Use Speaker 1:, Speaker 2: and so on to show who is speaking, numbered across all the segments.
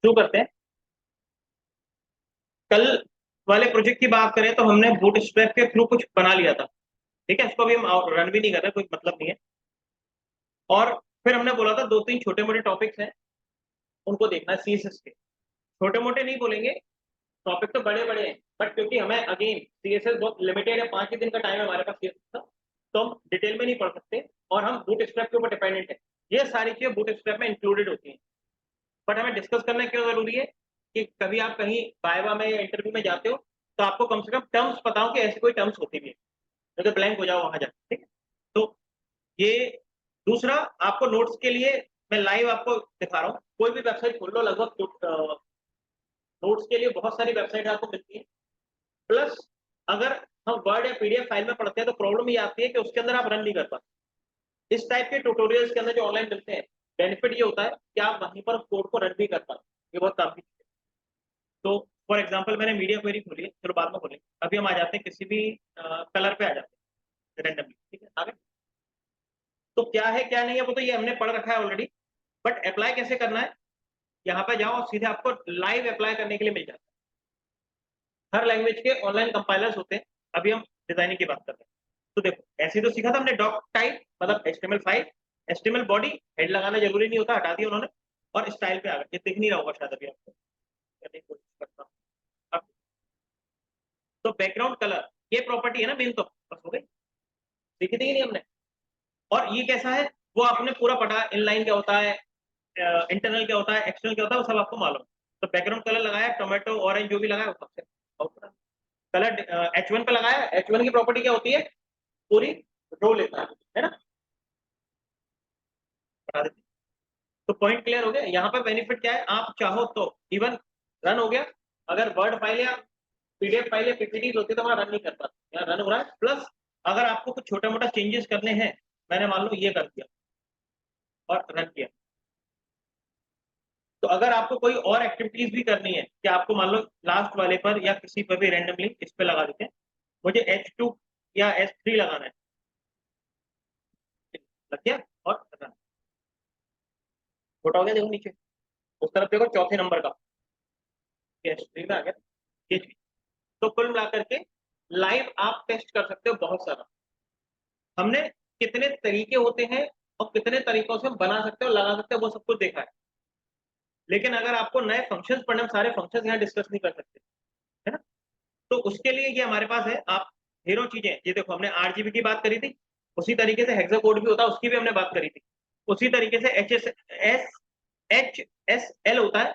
Speaker 1: शुरू करते हैं। कल वाले प्रोजेक्ट की बात करें तो हमने बूटस्ट्रैप के थ्रू कुछ बना लिया था। ठीक है, उसको अभी हम रन भी नहीं कर रहे, कोई मतलब नहीं है। और फिर हमने बोला था दो तीन छोटे मोटे टॉपिक्स हैं, उनको देखना है सीएसएस के। छोटे मोटे नहीं बोलेंगे, टॉपिक तो बड़े बड़े हैं, बट क्योंकि हमें अगेन सीएसएस बहुत लिमिटेड है, 5 ही दिन का टाइम है हमारे पास सीएसएस का, तो हम डिटेल में नहीं पढ़ सकते और हम बूटस्ट्रैप के ऊपर डिपेंडेंट है। ये सारी चीजें बूटस्ट्रैप में इंक्लूडेड होती हैं, बट हमें डिस्कस करना क्यों जरूरी है कि कभी आप कहीं वाइवा में या इंटरव्यू में जाते हो तो आपको कम से कम टर्म्स पता हो कि ऐसी कोई टर्म्स होती भी है, नहीं तो ब्लैंक हो जाओ वहां जाके। ठीक है, तो ये दूसरा, आपको नोट्स के लिए मैं लाइव आपको दिखा रहा हूँ। कोई भी वेबसाइट खोल लो, लगभग नोट्स के लिए बहुत सारी वेबसाइट आपको मिलती है। प्लस अगर हम वर्ड या पीडीएफ फाइल में पढ़ते हैं तो प्रॉब्लम ये आती है कि उसके अंदर आप रन नहीं कर पाते। इस टाइप के ट्यूटोरियल्स के अंदर जो ऑनलाइन मिलते हैं, बेनिफिट ये होता है कि आप वहीं पर कोड को रन भी कर पाते हैं। ये बहुत काफी चीज है। तो फॉर एग्जाम्पल मैंने मीडिया क्वेरी खोली है, चलो बाद में खोलेंगे, अभी हम आ जाते हैं किसी भी कलर पे आ जाते हैं रेंडमली। ठीक है, आगे तो क्या है क्या नहीं है वो तो ये हमने पढ़ रखा है ऑलरेडी, बट अप्लाई कैसे करना है, यहाँ पे जाओ और सीधे आपको लाइव अप्लाई करने के लिए मिल जाता है। हर लैंग्वेज के ऑनलाइन कंपाइलर्स होते हैं। अभी हम डिजाइनिंग की बात कर रहे हैं। तो देखो, ऐसे तो सीखा था हमने डॉक टाइप मतलब HTML file, HTML body, head लगाना जरूरी नहीं होता, हटा दिया उन्होंने। और स्टाइल पे आ गए, ये दिख नहीं रहा होगा शायद अभी आपको, करने की कोशिश करता हूँ। अब तो बैकग्राउंड कलर, ये प्रॉपर्टी है ना मेन, तो बस हो गई। देखी थी कि नहीं हमने? और ये कैसा है वो आपने पूरा पढ़ा, इनलाइन क्या होता है, इंटरनल क्या होता है, एक्सटर्नल क्या होता है, वो सब आपको मालूम। तो बैकग्राउंड कलर लगाया, टोमेटो ऑरेंज जो भी लगाया वो सबसे कलर H1 पे लगाया। H1 की प्रॉपर्टी क्या होती है, पूरी रो लेता है ना, बता देते हैं। तो पॉइंट क्लियर हो गया। यहाँ पे बेनिफिट क्या है, आप चाहो तो इवन रन हो गया, अगर वर्ड फाइल या पीडीएफ फाइल या पीपीटी होती तो वहां रन नहीं कर पाते, यहाँ रन हो रहा है। प्लस अगर आपको कुछ छोटा मोटा चेंजेस करने हैं, मैंने मान लो ये कर दिया और रन किया, तो अगर आपको कोई और एक्टिविटीज भी करनी है कि आपको मान लो लास्ट वाले पर या किसी पर भी रेंडमली इस पे लगा देते हैं, मुझे H2 या S3 लगाना है, लग गया और रन। छोटा हो गया, देखो नीचे उस तरफ देखो चौथे नंबर का S3 में आ गया ये चीज। तो कुल मिलाकर के लाइव आप टेस्ट कर सकते हो बहुत सारा। हमने कितने तरीके होते हैं और कितने तरीकों से हम बना सकते हो लगा सकते हो वो सब कुछ देखा है। लेकिन अगर आपको नए फंक्शंस पढ़ने, हम सारे फंक्शंस यहाँ डिस्कस नहीं कर सकते, है ना। तो उसके लिए ये हमारे पास है, आप ढेरों चीजें, ये देखो हमने आरजीबी की बात करी थी, उसी तरीके से हेक्सा कोड भी होता है, उसकी भी हमने बात करी थी। उसी तरीके से HSL होता है,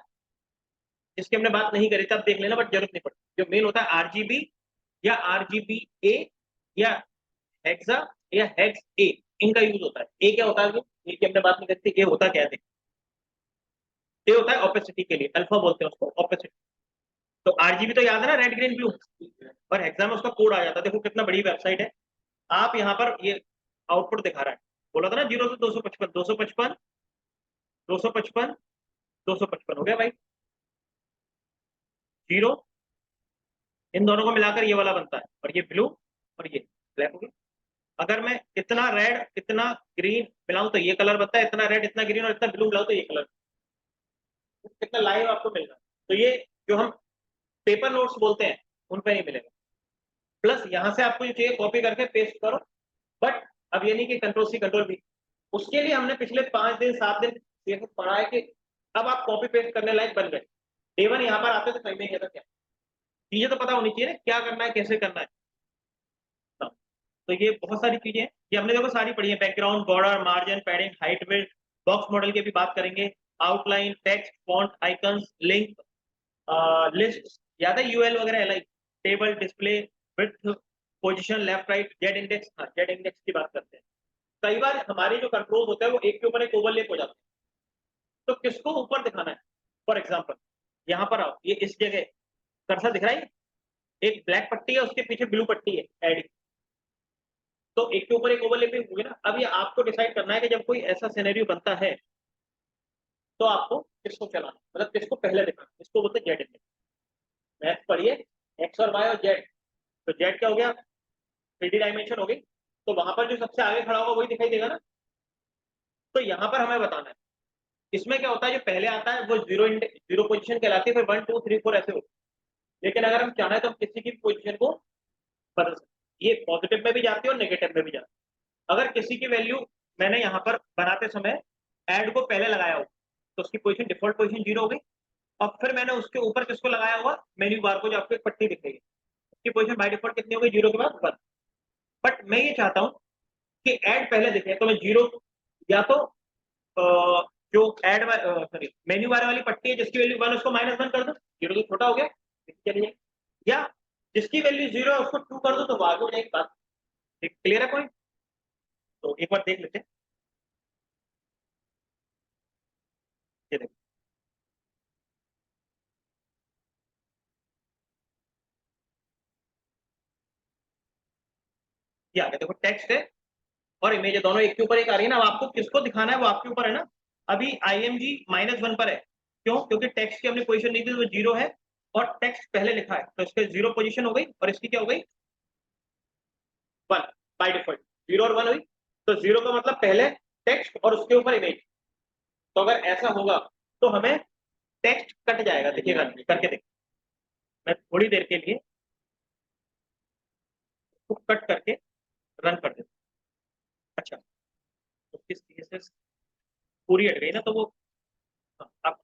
Speaker 1: जिसकी हमने बात नहीं करी थी, आप देख लेना, बट जरूरत नहीं पड़ती। जो मेन होता है आरजीबी या RGBA या हेक्सा या हेक्स ए, इनका यूज होता है। ए क्या होता है, ए की हमने बात नहीं करती, ए होता क्या है, ए होता है ओपेसिटी के लिए, अल्फा बोलते हैं उसको, ओपेसिटी। तो आरजीबी तो याद है ना, रेड ग्रीन ब्लू, और हेक्सा में उसका कोड आ जाता है। देखो कितना बड़ी वेबसाइट है। आप यहाँ पर ये आउटपुट दिखा रहा है, बोला था ना 0 से 255, 255, 255, 255 हो गया भाई, 0, इन दोनों को मिलाकर ये वाला बनता है, और ये ब्लू और ये ब्लैक हो गया। अगर मैं इतना रेड इतना ग्रीन मिलाऊं तो ये कलर बनता है, इतना रेड इतना ग्रीन और इतना ब्लू मिलाऊं तो ये कलर, कितना लाइव आपको मिल रहा है। तो ये जो हम पेपर नोट्स बोलते हैं उन पे नहीं मिलेगा। प्लस यहाँ से आपको जो चाहिए कॉपी करके पेस्ट करो। बट अब ये नहीं कि कंट्रोल सी कंट्रोल भी, उसके लिए हमने पिछले 5 दिन 7 दिन ये सब पढ़ा है कि अब आप कॉपी पेस्ट करने लायक बन गए। डे वन यहाँ पर आते तो समझ में नहीं आता क्या, चीजें तो पता होनी चाहिए ना, क्या करना है कैसे करना है। हाँ, तो ये बहुत सारी चीजें हैं, ये हमने देखो सारी पढ़ी है, background, border, margin, padding, height, width, box model की भी बात करेंगे, outline, text, font, icons, link, list, याद है यूएल वगैरह, L I, table, display, width, position, left right, Z index. हाँ, जेड इंडेक्स की बात करते हैं। कई बार हमारे जो कंट्रोल होते हैं वो एक के ऊपर एक ओवरलेप हो जाते हैं, तो किसको ऊपर दिखाना है। फॉर एग्जाम्पल यहाँ पर आओ, ये इस जगह कर्सर दिख रहा है, एक ब्लैक पट्टी है उसके पीछे ब्लू पट्टी है एड, तो एक के ऊपर एक ओवरलैपिंग होगी ना। अब ये आपको डिसाइड करना है कि जब कोई ऐसा सिनेरियो बनता है तो आपको किसको चलाना, मतलब किसको पहले दिखाना, इसको बोलते हैं जेड इंडेक्स। मैथ पढ़िए, एक्स और वाई और जेड। तो जेड क्या हो गया, 3D डायमेंशन हो गई, तो वहां पर जो सबसे आगे खड़ा होगा वही दिखाई देगा ना। तो यहाँ पर हमें बताना है इसमें क्या होता है, जो पहले आता है वो जीरो पोजीशन कहलाती है, फिर 1 2 3 4 ऐसे होते हैं। लेकिन अगर हम चाहें तो हम किसी की पोजीशन को बदल सकते, ये पॉजिटिव में भी जाती है और नेगेटिव में भी जाती है। अगर किसी की वैल्यू मैंने यहाँ पर बनाते समय ऐड को पहले लगाया हो तो उसकी पोजीशन डिफॉल्ट पोजीशन 0 हो गई, और फिर मैंने उसके ऊपर किसको लगाया हुआ, मेन्यू बार को, जो आपको एक पट्टी दिख रही है, उसकी पोजीशन बाय डिफॉल्ट कितनी हो गई, 0 के बाद 1। बट मैं ये चाहता हूँ कि ऐड पहले दिखे, तो मैं 0 या तो जो ऐड सॉरी मेन्यू बार वाली पट्टी है जिसकी वैल्यू 1 उसको -1 कर दो, 0 तो छोटा हो गया, चलिए, या जिसकी वैल्यू 0 है उसको 2 कर दो, तो वो आगे हो जाएगी बात। क्लियर है पॉइंट? तो एक बार देख लेते हैं, ये देखो, ये आ गया, देखो टेक्स्ट है और इमेज है, दोनों एक के ऊपर एक आ रही है ना। अब आपको किसको दिखाना है वो आपके ऊपर है ना। अभी IMG -1 पर है, क्यों? क्योंकि टेक्स्ट की हमने पोजीशन ली थी, वो 0 है और टेक्स्ट पहले लिखा है, तो इसके 0 पोजीशन हो गई और इसकी क्या हो गई, 1 बाय डिफॉल्ट। 0 और 1 हुई, तो 0 का मतलब पहले टेक्स्ट और उसके ऊपर इमेज। तो अगर ऐसा होगा तो हमें टेक्स्ट कट जाएगा, देखिए रन करके देखिए, मैं थोड़ी देर के लिए उसको कट करके रन कर देता हूं। अच्छा, उसकी CSS पूरी हट गई ना, तो वो अब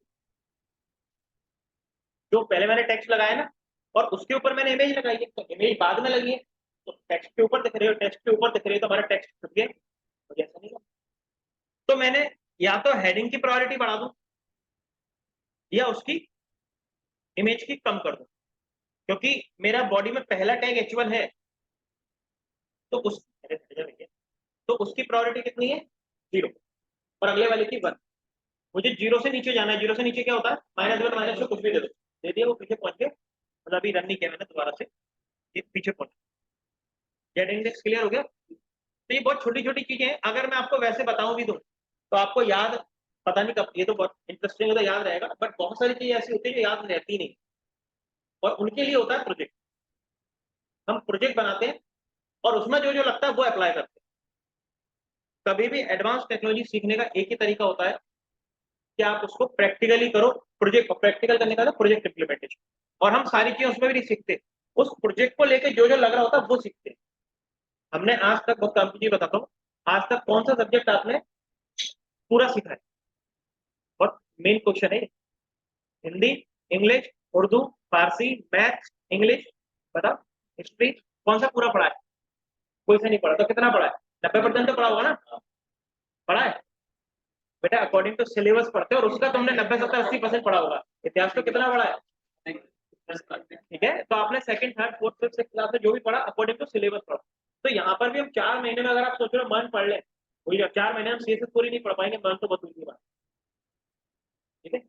Speaker 1: जो पहले मैंने टेक्स्ट लगाया ना और उसके ऊपर मैंने इमेज लगाई है, तो इमेज बाद में लगी है, तो टेक्स्ट के ऊपर दिख रही हो, टेक्स्ट के ऊपर दिख रही है, तो हमारा टेक्स्ट छुप गया, मुझे ऐसा नहीं लगा। तो मैंने या तो हेडिंग की प्रायोरिटी बढ़ा दूं या उसकी इमेज की कम कर दूं, क्योंकि मेरा बॉडी में पहला टैग H1 है, तो उस तो उसकी प्रायोरिटी कितनी है, 0, और अगले वाले की 1। मुझे 0 से नीचे जाना है, 0 से नीचे क्या होता है, -1 -2 कुछ भी दे दो, दे दिया, वो पीछे पहुंच गए, मतलब अभी रन नहीं किया मैंने दोबारा से, ये पीछे पहुंच, जेड इंडेक्स क्लियर हो गया। तो ये बहुत छोटी छोटी चीजें हैं, अगर मैं आपको वैसे बताऊं भी दूं तो आपको याद पता नहीं कब, ये तो बहुत इंटरेस्टिंग होता, याद रहेगा, बट बहुत सारी चीजें ऐसी होती है जो याद रहती नहीं, और उनके लिए होता है प्रोजेक्ट। हम प्रोजेक्ट बनाते हैं और उसमें जो जो लगता है वो अप्लाई करते हैं। कभी भी एडवांस टेक्नोलॉजी सीखने का एक ही तरीका होता है कि आप उसको प्रैक्टिकली करो, प्रोजेक्ट प्रैक्टिकल करने का प्रोजेक्ट इंप्लीमेंटेशन, और हम सारी चीजें उसमें भी नहीं सीखते, उस प्रोजेक्ट को लेके जो जो लग रहा होता है वो सीखते हैं। हमने आज तक, बहुत काम की चीज बताता हूँ, आज तक कौन सा सब्जेक्ट आपने पूरा सीखा है, और मेन क्वेश्चन है, हिंदी, इंग्लिश, उर्दू, फारसी, मैथ्स, इंग्लिश, बताओ, हिस्ट्री, कौन सा पूरा पढ़ा है? कोई सा नहीं पढ़ा, तो कितना पढ़ा है? 90% तो पढ़ा होगा ना, पढ़ा है बेटा, अकॉर्डिंग टू सिलेबस पढ़ते हैं, और उसका तुमने 90 70 80% पढ़ा होगा। इतिहास तो कितना पढ़ा है? ठीक है, तो आपने second third fourth fifth six class में जो भी पढ़ा अकॉर्डिंग टू सिलेबस पढ़ा। तो यहाँ पर भी हम 4 महीने में, अगर आप सोच रहे हो मन पढ़ ले, वही 4 महीने हम CSS पूरी नहीं पढ़ पाएंगे, मन तो बहुत दूर की बात। ठीक है,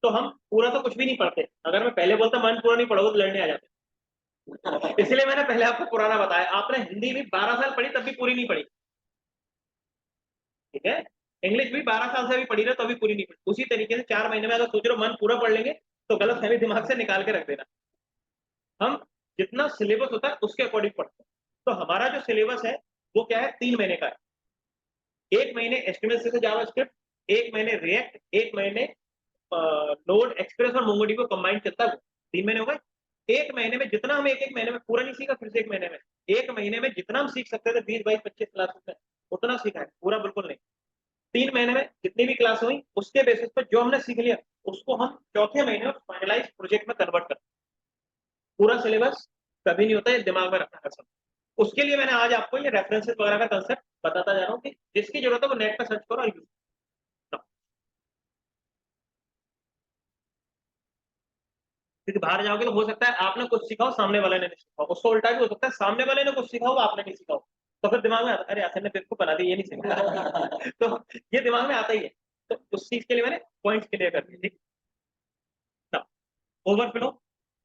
Speaker 1: तो हम पूरा तो कुछ भी नहीं पढ़ते, अगर मैं पहले बोलता मन पूरा नहीं पढ़ोगे तो लड़ने आ जाते। इसलिए मैंने पहले आपको पुराना बताया, आपने हिंदी भी 12 साल पढ़ी तब भी पूरी नहीं पढ़ी, ठीक है, इंग्लिश भी 12 साल से भी पढ़ी रहे तो भी पूरी नहीं पढ़ी। उसी तरीके से 4 महीने में अगर सोच रहे हो मन पूरा पढ़ लेंगे, तो गलत फहमी दिमाग से निकाल के रख देना। हम जितना सिलेबस होता है उसके अकॉर्डिंग पढ़ते हैं। तो हमारा जो सिलेबस है वो क्या है, 3 महीने का है। 1 महीने HTML से जावास्क्रिप्ट, 1 महीने रिएक्ट, 1 महीने नोड एक्सप्रेस और मोंगोडीबी को कंबाइन चलता है, 3 महीने हो गए। 1 महीने में जितना हम एक एक महीने में पूरा नहीं सीखा, फिर से 1 महीने में, 1 महीने में जितना हम सीख सकते थे 20 22 25 क्लासेस में, उतना सीखा है, पूरा बिल्कुल नहीं। 3 महीने में जितनी भी क्लास हुई उसके बेसिस पर जो हमने सीख लिया उसको हम चौथे महीने में फाइनलाइज प्रोजेक्ट में कन्वर्ट करते हैं। पूरा सिलेबस कभी नहीं होता है, दिमाग में रखना है सब। उसके लिए मैंने आज आपको ये रेफरेंसेस वगैरह का कंसेप्ट बताता जा रहा हूँ कि जिसकी जरूरत है वो नेट पर सर्च करो और यूज करो। क्योंकि बाहर जाओगे तो हो सकता है आपने कुछ सीखा हो, सामने वाले ने नहीं सीखा हो, उसको उल्टा भी हो सकता है, सामने वाले ने कुछ सीखा हो आपने नहीं सीखा हो, तो फिर दिमाग में आता है अरे ऐसे ने पेपर को बना दिया, ये नहीं सीखा। तो ये दिमाग में आता ही है, तो उस चीज के लिए मैंने पॉइंट क्लियर कर दिए। ठीक, ओवरफ्लो,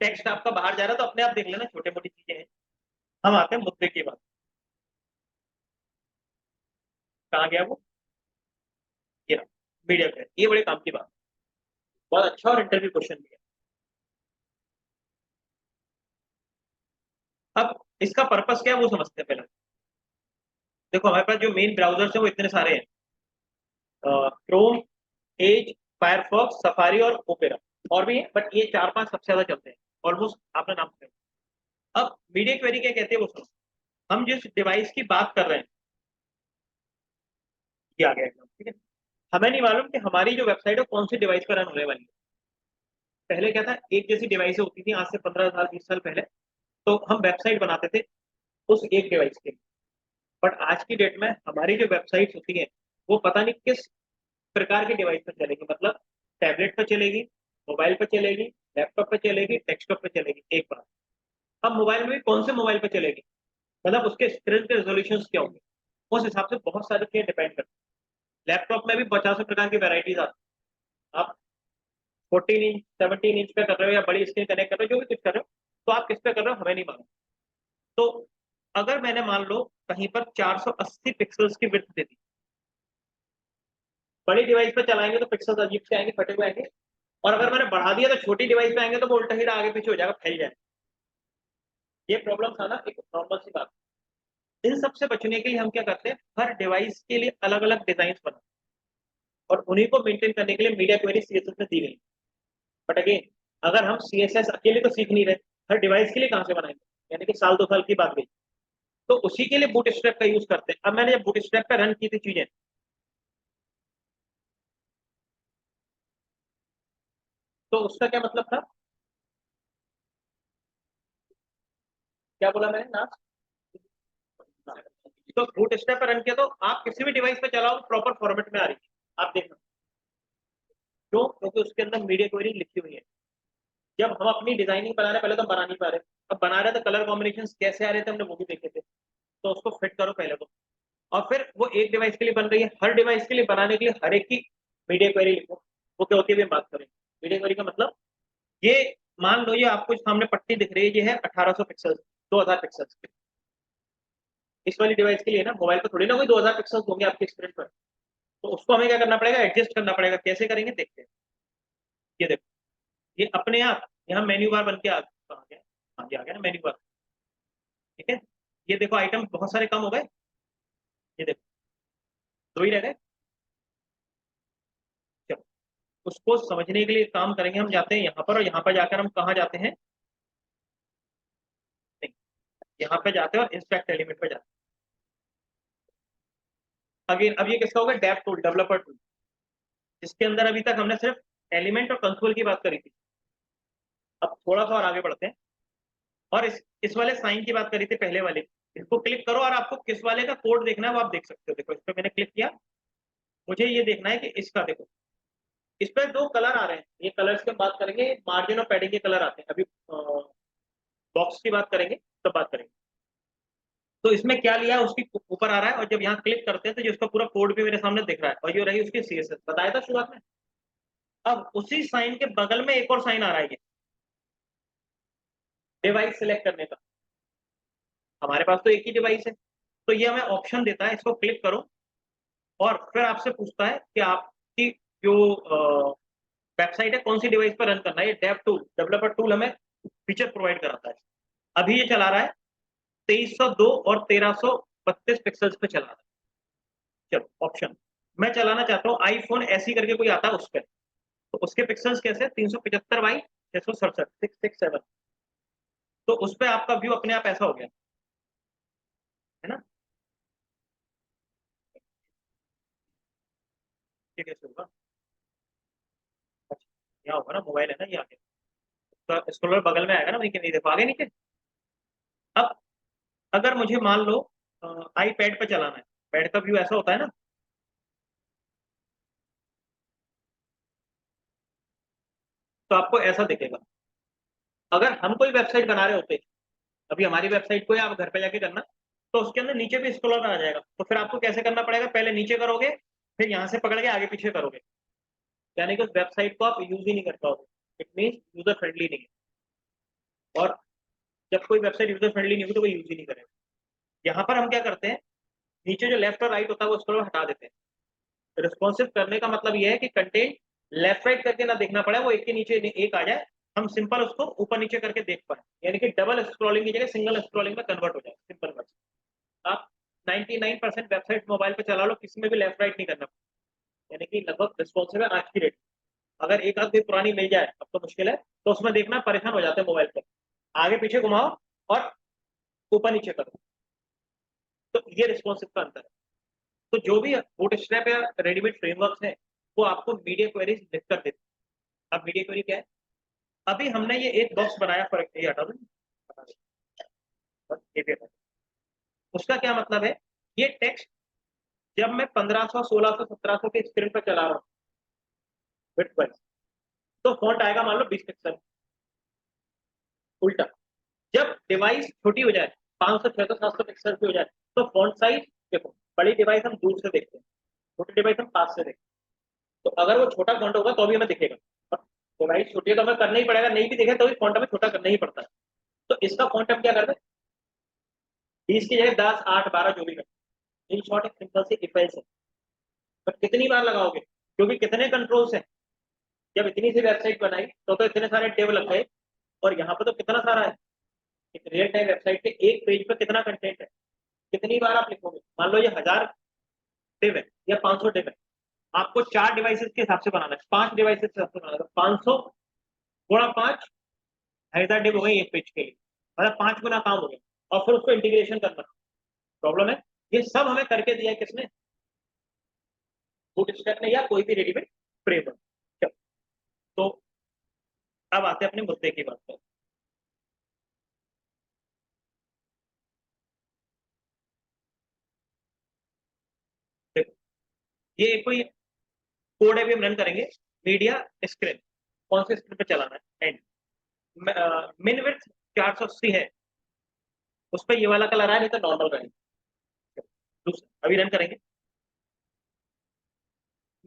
Speaker 1: टेक्स्ट आपका बाहर जा रहा है तो अपने आप देख लेना, छोटे मोटी चीजें हैं। हम आते हैं मुद्दे की बात, कहाँ गया वो, ये मीडिया पे, ये बड़े काम की बात, बहुत अच्छा और इंटरव्यू क्वेश्चन भी है। अब इसका पर्पस क्या है वो समझते हैं पहले। देखो हमारे पास जो मेन ब्राउजर्स है वो इतने सारे हैं, क्रोम, एज, फायरफॉक्स, सफारी और ओपेरा, और भी है बट ये 4-5 सबसे ज्यादा चलते हैं ऑलमोस्ट, आपने नाम सुना। अब मीडिया क्वेरी क्या कहते हैं वो सुनो। हम जिस डिवाइस की बात कर रहे हैं, ये आ गया एकदम, ठीक है। हमें नहीं मालूम कि हमारी जो वेबसाइट है कौन सी डिवाइस पर रन होने वाली है। पहले क्या था, एक जैसी डिवाइस होती थी आज से 15 साल 20 साल पहले, तो हम वेबसाइट बनाते थे उस एक डिवाइस के लिए। बट आज की डेट में हमारी जो वेबसाइट होती है वो पता नहीं किस प्रकार की डिवाइस पर चलेगी, मतलब टैबलेट पर चलेगी, मोबाइल पर चलेगी, लैपटॉप पर चलेगी, डेस्कटॉप पर चलेगी, एक बार। अब मोबाइल में भी कौन से मोबाइल पर चलेगी, मतलब उसके स्क्रीन के रेजोल्यूशन क्या होंगे, उस हिसाब से बहुत सारी चीजें डिपेंड करती है। लैपटॉप में भी 50 प्रकार की वेराइटीज आती है। आप 14 इंच 17 इंच पे कर रहे हो या बड़ी स्क्रीन कनेक्ट कर रहे हो, जो भी कुछ कर रहे हो, तो आप किस पे कर रहे हो हमें नहीं मालूम। तो अगर मैंने मान लो कहीं पर 480 पिक्सल्स की विड्थ दे दी, बड़ी डिवाइस पे चलाएंगे तो पिक्सल्स अजीब से आएंगे, फटे हुए आएंगे, और अगर मैंने बढ़ा दिया तो छोटी डिवाइस पे आएंगे तो वो उल्टा सीधा आगे पीछे हो जाएगा, फैल जाएगा। ये प्रॉब्लम था ना, एक नॉर्मल सी बात। इन सब से बचने के लिए हम क्या करते हैं, हर डिवाइस के लिए अलग अलग डिजाइन बनाते हैं, और उन्हीं को मेंटेन करने के लिए मीडिया क्वेरी सीएसएस में दी गई। बट अगेन, अगर हम सीएसएस अकेले तो सीख नहीं रहे, हर डिवाइस के लिए कहां से बनाएंगे, यानी कि साल 2 साल की बात गई। तो उसी के लिए बूटस्ट्रैप का यूज करते हैं। अब मैंने जब बूटस्ट्रैप पे रन की थी चीजें, तो उसका क्या मतलब था, क्या बोला मैंने ना, तो बूटस्ट्रैप पे रन किया तो आप किसी भी डिवाइस पे चलाओ प्रॉपर फॉर्मेट में आ रही है, आप देखना। क्यों? क्योंकि उसके अंदर मीडिया क्वेरी लिखी हुई है। जब हम अपनी डिजाइनिंग बना रहे, पहले तो हम बना नहीं पा रहे, अब बना रहे तो कलर कॉम्बिनेशन कैसे आ रहे थे हमने वो भी देखे थे, तो उसको फिट करो पहले तो। और फिर वो एक डिवाइस के लिए बन रही है, हर डिवाइस के लिए बनाने के लिए हर एक की मीडिया क्वेरी लिखो। वो क्या होती है भी बात करें। मीडिया क्वेरी का मतलब, ये मान लो ये आपको सामने पट्टी दिख रही है, ये है 1800 पिक्सल, 2000 पिक्सल। इस वाली डिवाइस के लिए ना, मोबाइल पर थोड़ी ना कोई 2000 पिक्सल होंगे आपके स्क्रीन पर। तो उसको हमें क्या करना पड़ेगा, एडजस्ट करना पड़ेगा। कैसे करेंगे देखते हैं। ये देखो, ये अपने आप यहाँ मेन्यू बार बन के आ गया। हाँ ये आ गया ना मेन्यू बार, ठीक है। ये देखो आइटम बहुत सारे कम हो गए, ये देखो 2 ही रह गए। चलो, उसको समझने के लिए काम करेंगे, हम जाते हैं यहाँ पर, और यहाँ पर जाकर हम कहाँ जाते हैं, नहीं, यहाँ पे जाते हैं और इंस्पेक्ट एलिमेंट पे जाते हैं। अगेन अब ये किसका होगा, डेव टूल, डेवलपर टूल, जिसके अंदर अभी तक हमने सिर्फ एलिमेंट और कंसोल की बात करी थी। अब थोड़ा सा और आगे बढ़ते हैं, और इस वाले साइन की बात करी थी पहले वाले। इसको क्लिक करो और आपको किस वाले का कोड देखना है वो आप देख सकते हो। देखो इस पर मैंने क्लिक किया, मुझे ये देखना है कि इसका, देखो इस पर 2 कलर आ रहे हैं। ये कलर्स की बात करेंगे, मार्जिन और पैडिंग के कलर आते हैं। अभी बॉक्स की बात करेंगे तब बात करेंगे। तो इसमें क्या लिया है उसकी ऊपर आ रहा है, और जब यहाँ क्लिक करते हैं तो जिसका पूरा कोड भी मेरे सामने दिख रहा है, और ये रही उसकी सीएसएस, बताया था शुरुआत में। अब उसी साइन के बगल में एक और साइन आ रहा है, ये डिवाइस सिलेक्ट करने का। हमारे पास तो एक ही डिवाइस है, तो ये हमें ऑप्शन देता है, इसको क्लिक करो, और फिर आपसे पूछता है कि आपकी जो वेबसाइट है कौन सी डिवाइस पर रन करना है। ये डेव टूल, डेवलपर टूल हमें फीचर प्रोवाइड कराता है। अभी ये चला रहा है 2302 और 1332 पिक्सल्स पे चला रहा है। चलो ऑप्शन, मैं चलाना चाहता हूँ आईफोन ऐसी करके कोई आता है उस पर, तो उसके पिक्सल्स कैसे, 375 बाई 667, 667। तो उस पर आपका व्यू अपने आप ऐसा हो गया, है ना। ये कैसे होगा, अच्छा यहाँ होगा ना, मोबाइल है ना ये आगे, तो स्क्रॉलर बगल में आएगा ना, नीचे नहीं, देखो आगे नीचे। अब अगर मुझे मान लो आई पैड पर चलाना है, पैड का व्यू ऐसा होता है ना, तो आपको ऐसा दिखेगा। अगर हम कोई वेबसाइट बना रहे होते, अभी हमारी वेबसाइट को आप घर पे जाके करना, तो उसके अंदर नीचे भी स्क्रॉलर आ जाएगा। तो फिर आपको कैसे करना पड़ेगा, पहले नीचे करोगे, फिर यहाँ से पकड़ के आगे पीछे करोगे, यानी कि उस वेबसाइट को आप यूज ही नहीं कर पाओगे। इट मीन यूजर फ्रेंडली नहीं है। और जब कोई वेबसाइट यूजर फ्रेंडली नहीं होगी तो कोई यूज ही नहीं करेगा। यहाँ पर हम क्या करते हैं, नीचे जो लेफ्ट और राइट होता है वो स्क्रॉलर हटा देते हैं। रिस्पॉन्सिव करने का मतलब ये है कि कंटेंट लेफ्ट राइट करके ना देखना पड़े, वो एक के नीचे एक आ जाए, हम सिंपल उसको ऊपर नीचे करके देख पाए, यानी कि डबल स्क्रॉलिंग की जगह सिंगल स्क्रॉलिंग में कन्वर्ट हो जाए। सिंपल वर्ड, आप 99% वेबसाइट मोबाइल पे चला लो, किसी में भी लेफ्ट राइट नहीं करना, यानी कि लगभग रिस्पॉन्सिव है आज की डेट। अगर एक आध कोई पुरानी मिल जाए अब तो मुश्किल है, तो उसमें देखना परेशान हो जाते हैं मोबाइल पर, आगे पीछे घुमाओ और ऊपर नीचे करो, तो ये रिस्पॉन्सिव का अंतर है। तो जो भी बूटस्ट्रैप या रेडीमेड फ्रेमवर्क है वो आपको मीडिया क्वेरीज लिख कर देते हैं। अब मीडिया क्वेरी क्या है, अभी हमने ये एक बॉक्स बनाया फॉर ये हटा दो, बस ये भी हटा दो। उसका क्या मतलब है, ये टेक्स्ट जब मैं 1500 1600 1700 के स्क्रीन पर चला रहा हूँ विड्थ वाइज, तो फॉन्ट आएगा मान लो 20 पिक्सल। उल्टा जब डिवाइस छोटी हो जाए 500 600 700 पिक्सल की हो जाए, तो फॉन्ट साइज देखो, बड़ी डिवाइस हम दूर से देखते हैं, छोटी डिवाइस हम पास से देखते हैं। तो अगर वो छोटा फॉन्ट होगा तो भी हमें दिखेगा, डिवाइस छोटी है तो हमें करना ही पड़ेगा, नहीं भी दिखे तो भी फॉन्ट हमें छोटा करना ही पड़ता है। तो इसका फॉन्ट हम क्या करते हैं, 20 की जगह 10 8 12 जो भी करते, इन शॉर्ट एक सिंपल सी इफ एल्स है। पर कितनी बार लगाओगे, क्योंकि कितने कंट्रोल्स हैं, जब इतनी सी वेबसाइट बनाई तो इतने सारे टेबल लग गए, और यहाँ पे तो कितना सारा है, एक रियल टाइम वेबसाइट के एक पेज पे कितना कंटेंट है, कितनी बार आप लिखोगे। मान लो ये 1000 डिव है या 500 डिव है, आपको 4 डिवाइसेस के हिसाब से बनाना है, 5 डिवाइसेस के हिसाब से बनाना है, 500 गुणा 5 1000 डिव हो गई एक पेज के लिए, मतलब 5 गुना काम हो गया, और फिर उसको इंटीग्रेशन करना प्रॉब्लम है। ये सब हमें करके दिया है किसने, बूटस्ट्रैप ने या कोई भी रेडीमेड फ्रेमवर्क। तो अब आते हैं अपने मुद्दे की बात पर। देखो ये कोई कोड है भी हम रन करेंगे, मीडिया स्क्रीन, कौन से स्क्रीन पे चलाना है, एंड मिन विड्थ 480 है, उस पर ये वाला कलर आया, नहीं तो नॉर्मल रहेगा। दूसरा अभी रन करेंगे,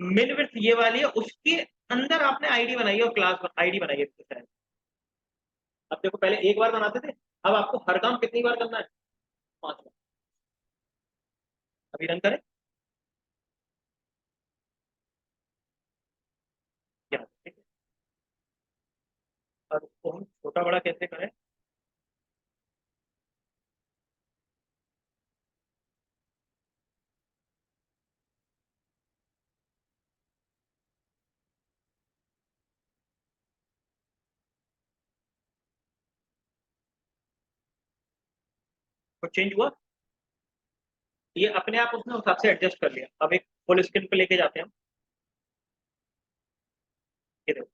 Speaker 1: मिन विड्थ ये वाली है, उसके अंदर आपने आईडी बनाई है और क्लास आईडी बनाई है। अब देखो पहले एक बार बनाते थे, अब आपको हर काम कितनी बार करना है, 5 बार। अभी रन करें क्या, ठीक है। अब उसको हम छोटा बड़ा कैसे करें, तो चेंज हुआ, ये अपने आप उसने उस हिसाब से एडजस्ट कर लिया। अब एक फुल स्क्रीन पे लेके जाते हैं हम, ये देखो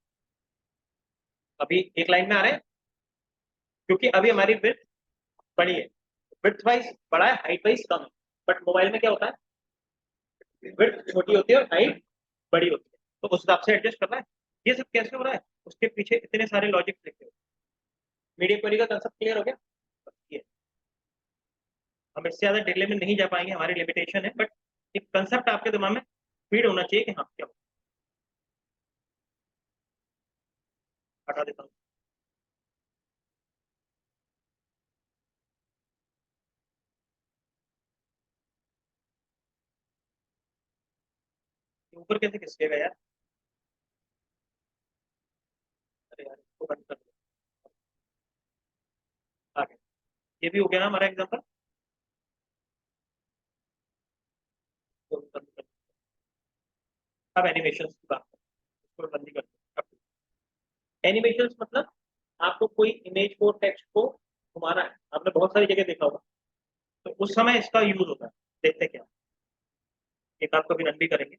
Speaker 1: अभी एक लाइन में आ रहे हैं, क्योंकि अभी हमारी विड्थ बड़ी है, विड्थ वाइज बड़ा है, हाइट वाइज कम है। बट मोबाइल में क्या होता है, विड्थ छोटी होती है और हाइट बड़ी होती है, तो उस हिसाब से एडजस्ट करना है। ये सब कैसे हो रहा है, उसके पीछे इतने सारे लॉजिक लिखे हुए। मीडिया क्वेरी का कंसेप्ट क्लियर हो गया, बस ये हम इससे ज्यादा डिटेल में नहीं जा पाएंगे, हमारी लिमिटेशन है, बट एक कंसेप्ट आपके दिमाग में फीड होना चाहिए कि हाँ क्या हो। हटा देता हूँ, ये ऊपर कैसे खिसकेगा यार, अरे यार इसको बंद कर दो। आगे ये भी हो गया ना हमारा एग्जाम्पल, तो बंद कर दो। अब एनिमेशन की बात करें, इसको बंद ही कर दो। एनिमेशन मतलब आपको कोई इमेज को टेक्स्ट को घुमाना है, आपने बहुत सारी जगह देखा होगा, तो उस समय इसका यूज होता है। देखते क्या, एक आपको भी रन भी करेंगे,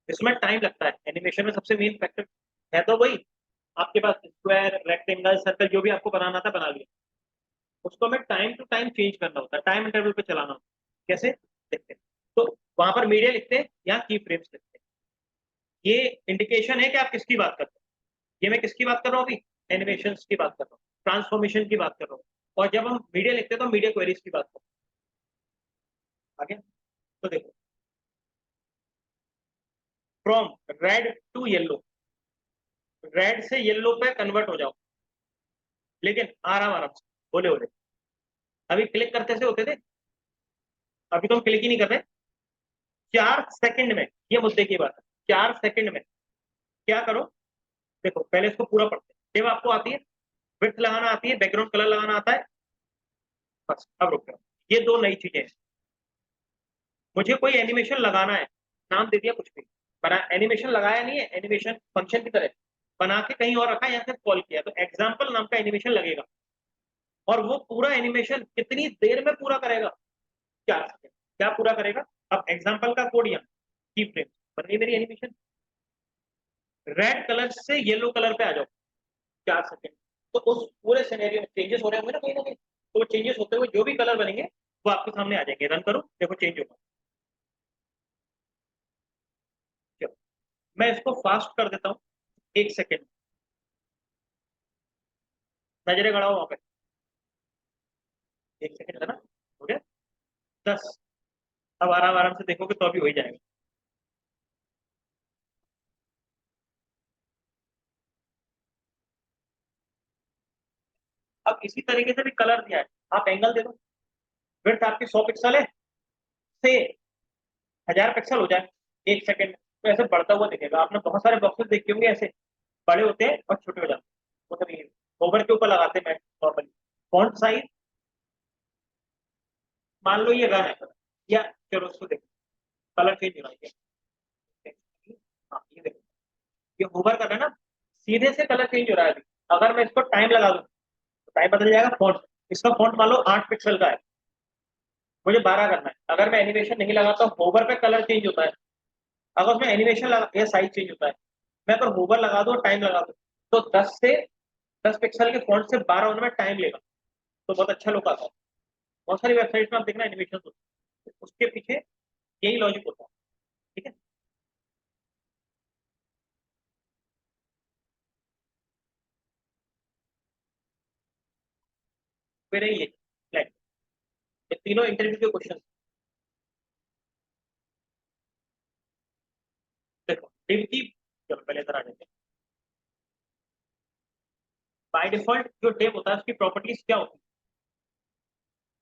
Speaker 1: इसमें टाइम लगता है। एनिमेशन में सबसे मेन फैक्टर है तो वही, आपके पास स्क्वायर रेक्टेंगल सर्कल जो भी आपको बनाना था बना लिया, उसको हमें टाइम टू टाइम चेंज करना होता है, टाइम इंटरवल पे चलाना होता है। कैसे देखते हैं, तो वहां पर मीडिया लिखते हैं, यहाँ की फ्रेम्स लिखते हैं, ये इंडिकेशन है कि आप किसकी बात करते हैं। ये मैं किसकी बात कर रहा हूँ अभी, एनिमेशन की बात कर रहा हूँ, ट्रांसफॉर्मेशन की बात कर रहा हूँ। और जब हम मीडिया लिखते हैं तो मीडिया क्वेरीज की बात करते हैं। आगे तो देखो, from red to yellow, red से येलो पे कन्वर्ट हो जाओ, लेकिन आराम आराम से, बोले बोले। अभी क्लिक करते से होते थे, अभी तो हम क्लिक ही नहीं कर रहे। 4 सेकंड में, ये मुद्दे की बात है, 4 सेकंड में क्या करो, देखो पहले इसको पूरा पढ़ते हैं, टिप आपको आती है, विड्थ लगाना आती है, बैकग्राउंड कलर लगाना आता है, बस अब रुक जाओ। ये दो नई चीजें हैं, मुझे कोई एनिमेशन लगाना है, नाम दे दिया कुछ भी, बना, एनिमेशन लगाया नहीं है, एनिमेशन फंक्शन की तरह बना के कहीं और रखा, यहाँ से कॉल किया, तो एग्जाम्पल नाम का एनिमेशन लगेगा। और वो पूरा एनिमेशन कितनी देर में पूरा करेगा? 4 सेकंड। क्या पूरा करेगा? अब एग्जाम्पल का कोड यहाँ की फ्रेम बन गई मेरी एनिमेशन। रेड कलर से येलो कलर पे आ जाओ, 4 सेकंड। तो उस पूरे सिनेरियो में चेंजेस हो रहे होंगे ना कहीं ना कहीं, तो वो चेंजेस होते हुए जो भी कलर बनेंगे वो आपके सामने आ जाएंगे। रन करो, देखो चेंज होगा। चलो मैं इसको फास्ट कर देता हूँ, 1 सेकंड। नजरे गड़ाओ वहां पे, 1 सेकंड है ना, हो गया 10। अब आराम आराम से देखोगे तो अभी हो ही जाएगा। अब इसी तरीके से भी कलर दिया है, आप एंगल दे दो। विड्थ आपकी 100 पिक्सल है, से 1000 पिक्सल हो जाए 1 सेकंड, तो ऐसे बढ़ता हुआ दिखेगा। आपने बहुत सारे बॉक्सेस देखे होंगे ऐसे, बड़े होते हैं और छोटे हो जाते हैं, मतलब ये ओवर के ऊपर लगाते हैं नॉर्मली। फॉन्ट साइज, मान लो ये रन है, या चलो उसको देखो, कलर चेंज हो रहा है। हाँ ये देखो, ये ओवर कर रहा है ना, सीधे से कलर चेंज हो रहा है अभी। अगर मैं इसको टाइम लगा दूं तो टाइम बदल जाएगा। फॉन्ट, इसका फॉन्ट मान लो 8 पिक्सल का है, मुझे 12 करना है। अगर मैं एनिमेशन नहीं लगाता, होवर पे कलर चेंज होता है। अगर उसमें एनिमेशन लगा, ये साइज चेंज होता है। मैं अगर होवर लगा दूं और टाइम लगा दूं, तो 10 पिक्सल के फॉन्ट से 12 होने में टाइम लेगा, तो बहुत अच्छा लुक आता है। बहुत सारी वेबसाइट में आप देखना एनिमेशन होते हैं, उसके पीछे यही लॉजिक होता है। ठीक है, फिर ये फ्लैग, ये तीनों इंटरव्यू के क्वेश्चन। देखो डिव की, चलो पहले इधर आ जाते हैं। बाय डिफॉल्ट जो डिव होता है उसकी प्रॉपर्टीज क्या होती है?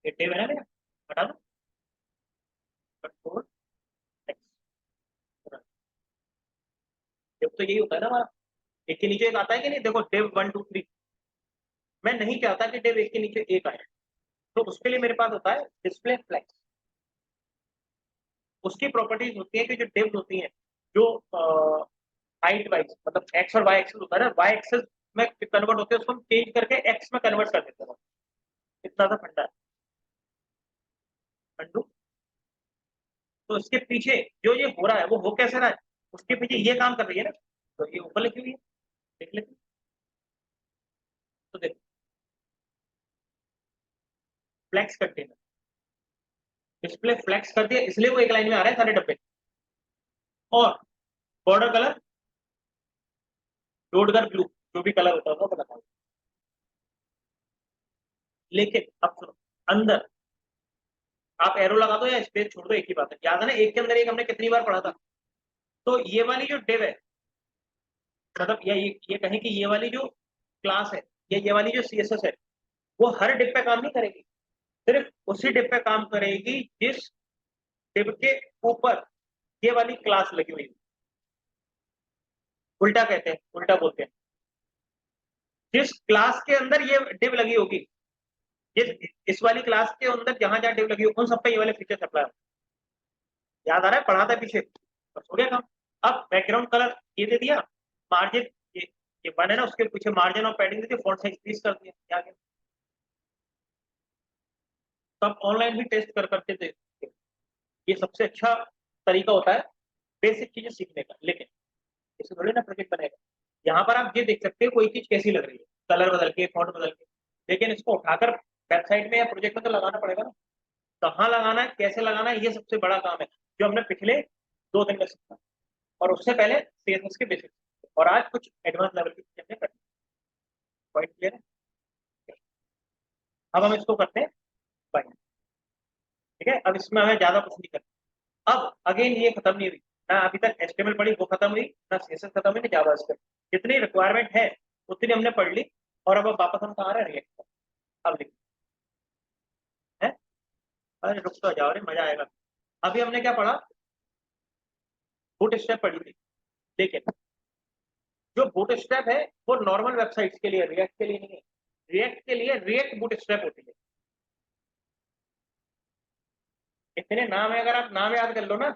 Speaker 1: ये डिव है ना मेरा, हटा दो, कंट्रोल एक्स। डिव तो यही होता है ना हमारा, एक के नीचे एक आता है कि नहीं? देखो डिव 1 2 3। मैं नहीं चाहता कि डिव एक के नीचे एक आए, तो उसके लिए मेरे पास होता है डिस्प्ले फ्लेक्स। उसकी प्रॉपर्टीज होती है कि जो डिव्स होती हैं, जो हाइट वाइज, मतलब एक्स और वाई एक्सेस होता है ना, वाई एक्सेस में कन्वर्ट होते हैं, उसको हम चेंज करके एक्स में कन्वर्ट कर देते हैं। इतना सा फंडा है। अंडू, तो इसके पीछे जो ये हो रहा है वो हो कैसे रहा है, उसके पीछे ये काम कर रही है ना, तो ये ऊपर लिखी हुई है, देख लेते हैं। तो देखो, फ्लेक्स कंटेनर, डिस्प्ले फ्लेक्स कर दिया, इसलिए वो एक लाइन में आ रहे हैं सारे डब्बे। और बॉर्डर कलर डोडगर ब्लू, जो भी कलर होता है वो बताओ। लेकिन अब सुनो, अंदर आप एरो लगा दो या स्पेस छोड़ दो, एक ही बात है। याद है ना, एक के अंदर एक हमने कितनी बार पढ़ा था? तो ये वाली जो डिव है, मतलब ये कहें कि ये वाली जो क्लास है, ये वाली जो सीएसएस है, वो हर डिव पे काम नहीं करेगी, सिर्फ उसी डिव पे काम करेगी जिस डिव के ऊपर ये वाली क्लास लगी हुई है। उल्टा कहते हैं, उल्टा बोलते हैं। जिस क्लास के अंदर ये डिव लगी होगी, जिस इस वाली क्लास के अंदर जहां जहां डिव लगी होगी, उन सब पे ये वाले फीचर्स अप्लाई होंगे। याद आ रहा है, पढ़ा था पीछे, बस हो गया काम। अब बैकग्राउंड कलर ये दे दिया, मार्जिन ये ये वन है ना, उसके पीछे मार्जिन और पैडिंग दे दी, फॉन्ट साइज 30 कर दिया, क्या गया। तो आप ऑनलाइन भी टेस्ट कर करके देखते हैं। ये सबसे अच्छा तरीका होता है बेसिक चीजें सीखने का। लेकिन इसे थोड़ी ना प्रोजेक्ट बनेगा। यहाँ पर आप ये देख सकते हो कोई चीज कैसी लग रही है, कलर बदल के, फॉन्ट बदल के, लेकिन इसको उठाकर वेबसाइट में या प्रोजेक्ट में तो लगाना पड़ेगा ना। कहाँ लगाना है, कैसे लगाना है, ये सबसे बड़ा काम है जो हमने पिछले 2 दिन में सीखा। और उससे पहले सीएसएस के बेसिक्स, और आज कुछ एडवांस लेवल की चीजें करनी। पॉइंट क्लियर है? अब हम इसको करते हैं बाइंड। ठीक है, अब इसमें हमें ज्यादा कुछ नहीं करना। अब अगेन ये खत्म नहीं हुई, ना अभी तक एचटीएमएल पढ़ी वो खत्म हुई, ना सीएसएस खत्म हुई, ना जावास्क्रिप्ट। जितनी रिक्वायरमेंट है उतनी हमने पढ़ ली। और अब वापस हम कहाँ रहे, रिएक्ट पर। अब लिख है, अरे रुक तो जाओ रे, मजा आएगा। अभी हमने क्या पढ़ा? बूट स्टेप पढ़ी थी। लेकिन जो बूट स्टेप है वो नॉर्मल वेबसाइट्स के लिए, रिएक्ट के लिए नहीं है। रिएक्ट के लिए रिएक्ट बूट स्टेप होती है। इतने नाम है, अगर आप नाम याद कर लो ना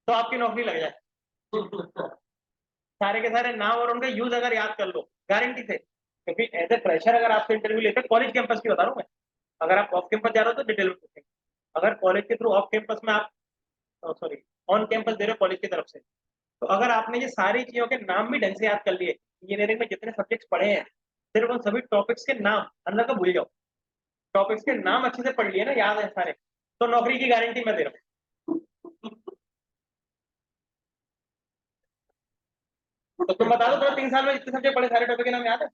Speaker 1: तो आपकी नौकरी लग जाए। सारे के सारे नाम और उनका यूज अगर याद कर लो गारंटी से, क्योंकि एज ए फ्रेशर अगर आपसे इंटरव्यू लेते हैं, कॉलेज कैंपस की बता रहा हूँ मैं, अगर आप ऑफ कैंपस जा रहे हो तो डिटेल में पूछेंगे। अगर कॉलेज के थ्रू ऑफ कैंपस में आप, सॉरी, ऑन कैंपस दे रहे हो कॉलेज की तरफ से, तो अगर आपने ये सारी चीजों के नाम भी ढंग से याद कर लिए, इंजीनियरिंग में जितने सब्जेक्ट्स पढ़े हैं, सिर्फ उन सभी टॉपिक्स के नाम अंदर का भूल जाओ, टॉपिक्स के नाम अच्छे से पढ़ लिए ना, याद है सारे, तो नौकरी की गारंटी मैं दे रहा हूँ। तो तुम बता दो, तुम्हें 3 साल में जितने सब्जेक्ट पढ़े सारे टॉपिक के नाम याद है?